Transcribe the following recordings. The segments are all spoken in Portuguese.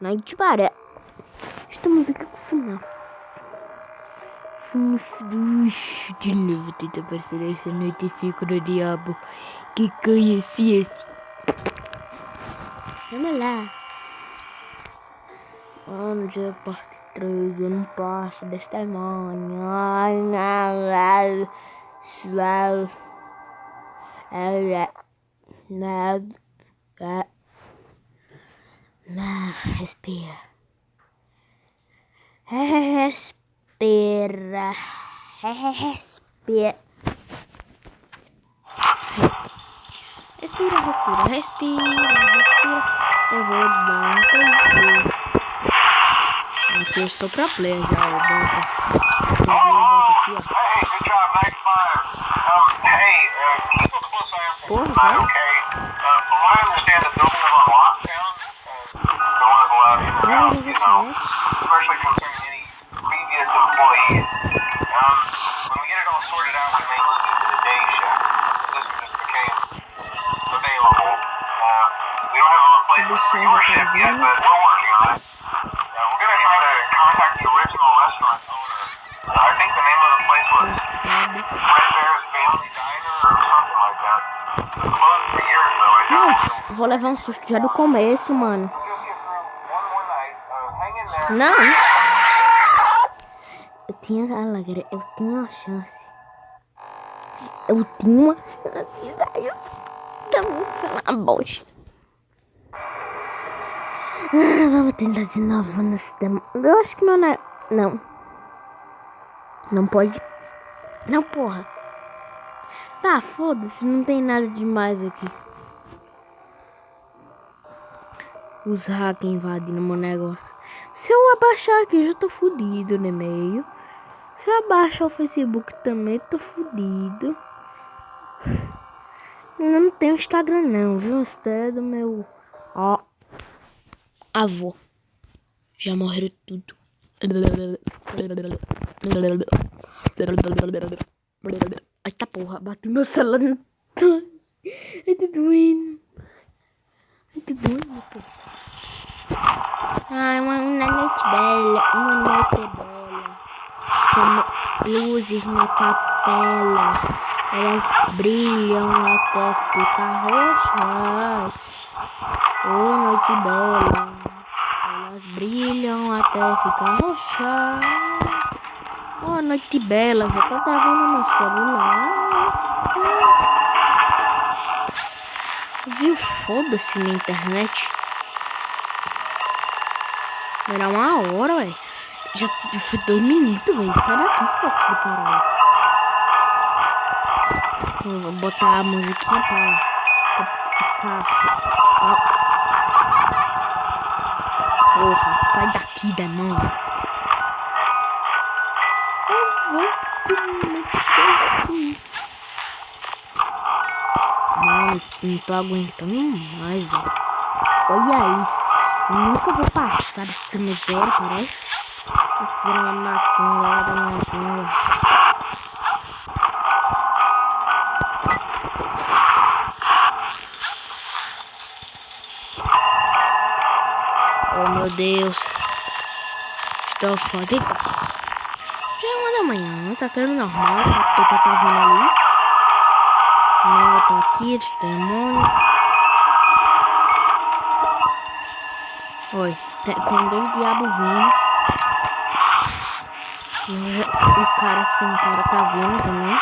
Nightmare. Estamos aqui com o FNAF. FNAF 2. De novo tenta aparecer essa noite 5 do diabo. Que conheci esse. Vamos lá. Vamos a parte 3. Eu não passo desta manhã. Não, respira. Respira. Respira. Respira. Eu vou dar um tempo. Aqui eu sou pro player já, eu boto aqui, ó. Hey, good job, night 5. Keep a close eye on Porra, things, cara. okay? From what I understand, the building is on lockdown. No one is allowed in or out, especially concerning any previous employees. When we get it all sorted out, we may lose you to the day shift. This just became available. We don't have a replacement for your shift yet, but we're working on it. We're going to try to contact the original restaurant owner. I think the name of the place was Red Bear's Family Diner or something like that. It closed for years though. I Não, vou levar um susto já do começo, mano. Não. Eu tinha uma chance. Velho. Tá uma bosta. Vamos tentar de novo nesse tema. Eu acho que meu não. Não pode. Não, porra. Tá, foda-se. Não tem nada demais aqui. Os hackers invadindo meu negócio. Se eu abaixar aqui, eu já tô fudido no e-mail. Se eu abaixar o Facebook também, tô fudido. Eu não tenho Instagram não, viu? Isso é do meu avô. Já morreram tudo. Eita porra, bati meu celular no... Ai, tá doendo. Porra. Ai, uma noite bela. Como luzes na capela. Elas brilham até ficar roxas. Oh, noite bela. Elas brilham até ficar roxas. Oh, noite bela. Já tô gravando no celular. Viu? Foda-se minha internet. Vai dar 1 hora, velho. Já foi 2 minutos, velho. Sai daqui, pô, caralho. Eu vou botar a musiquinha pra ficar. Porra, sai daqui, demônio. Mano, não tô aguentando mais, velho. Olha isso. Eu nunca vou passar dessa miséria, parece. Tô fazendo uma macumba lá da macumba. Oh, meu Deus. Estou fodido. Já é 1 da manhã, tá tudo normal. O que tá vendo ali? Não, eu tô aqui, esse demônio. Oi, tem 2 diabos vindo. O cara tá vendo também.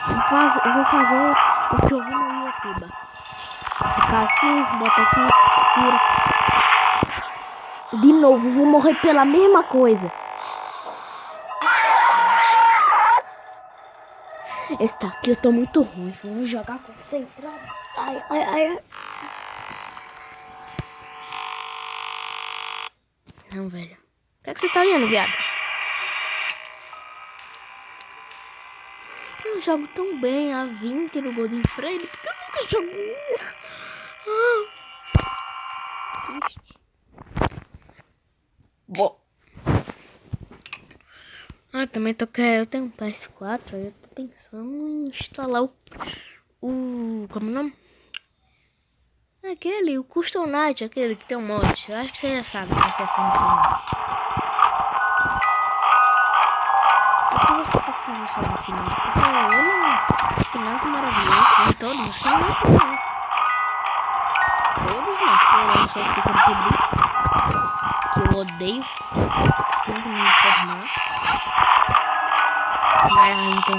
Eu vou fazer o que eu vi no YouTube. Ficar assim, botar aqui, tira. De novo, vou morrer pela mesma coisa. Esse daqui eu tô muito ruim. Vou jogar concentrado. Ai. Não, velho. O que é que você tá olhando, viado? Eu jogo tão bem a 20 no Golden Freire. Porque eu nunca joguei. Triste. Bom. Também eu tenho um PS4. Aí eu tô pensando em instalar o como é o nome? Aquele, o Custom Night, aquele que tem um mod. Eu acho que você já sabe que eu estou falando. Por que você pesquisou só no final? Porque no final que maravilhoso. Em todos os finais. Todos não, porque eu só fico no público. Que eu odeio. Sempre me informar. Mas não tem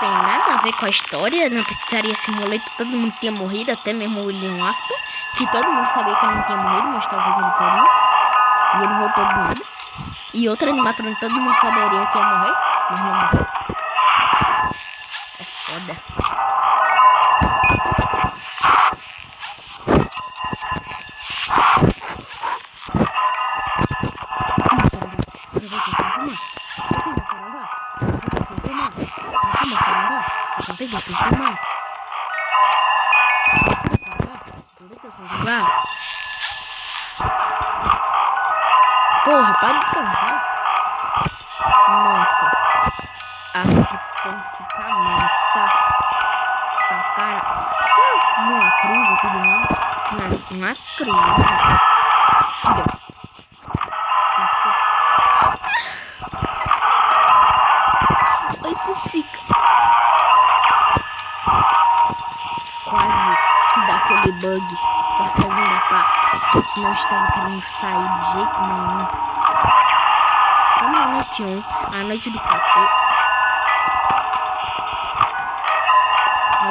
nada a ver com a história. Na Pizzaria Simulator todo mundo tinha morrido, até mesmo o William Afton, que todo mundo sabia que ele não tinha morrido, mas talvez ele teria. E ele voltou do nada. E outro animatrônico todo mundo saberia que ia morrer, mas não morreu. É foda. Porra, para de cantar. Nossa. A gente tem que ficar mansa. Tá, cara. Numa cruz aqui do lado. Numa cruz. Oi, Titica. Quase que dá aquele bug da segunda parte. Que não estava querendo sair de jeito nenhum. Como a noite 1, a noite do capeta.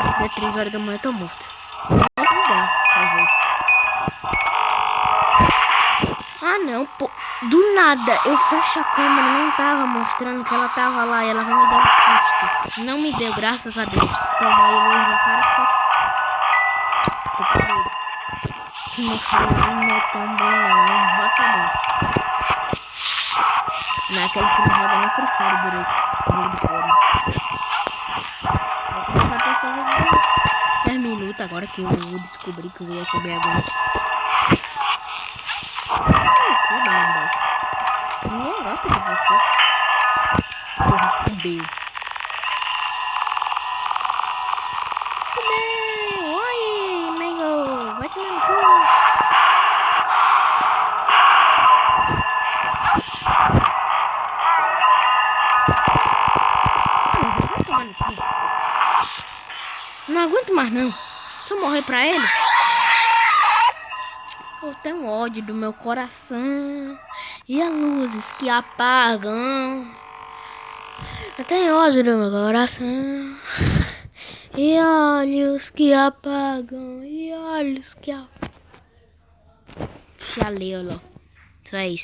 Até 3 horas da manhã eu tô morto. Não ligar, talvez. Ah não, pô. Do nada, eu fecho a câmera, não tava mostrando que ela tava lá e ela vai me dar um susto. Não me deu, graças a Deus. Toma aí luz na cara, tô com medo. Meu celular não é tão bom não, rota bom. Naquele que não roda nem Free Fire direito. Vou começar a testar 10 minutos agora que eu vou descobrir que eu ia comer agora. Ninguém gosta de você. Porra, fudeu. Fudeu! Oi, Mango! Vai tomar no cu! Não aguento mais não. Se eu morrer pra ele, eu tenho ódio do meu coração. E as luzes que apagam. Eu tenho ódio do meu coração. E olhos que apagam. E olhos que apagam. Já leu, ó. Só é isso.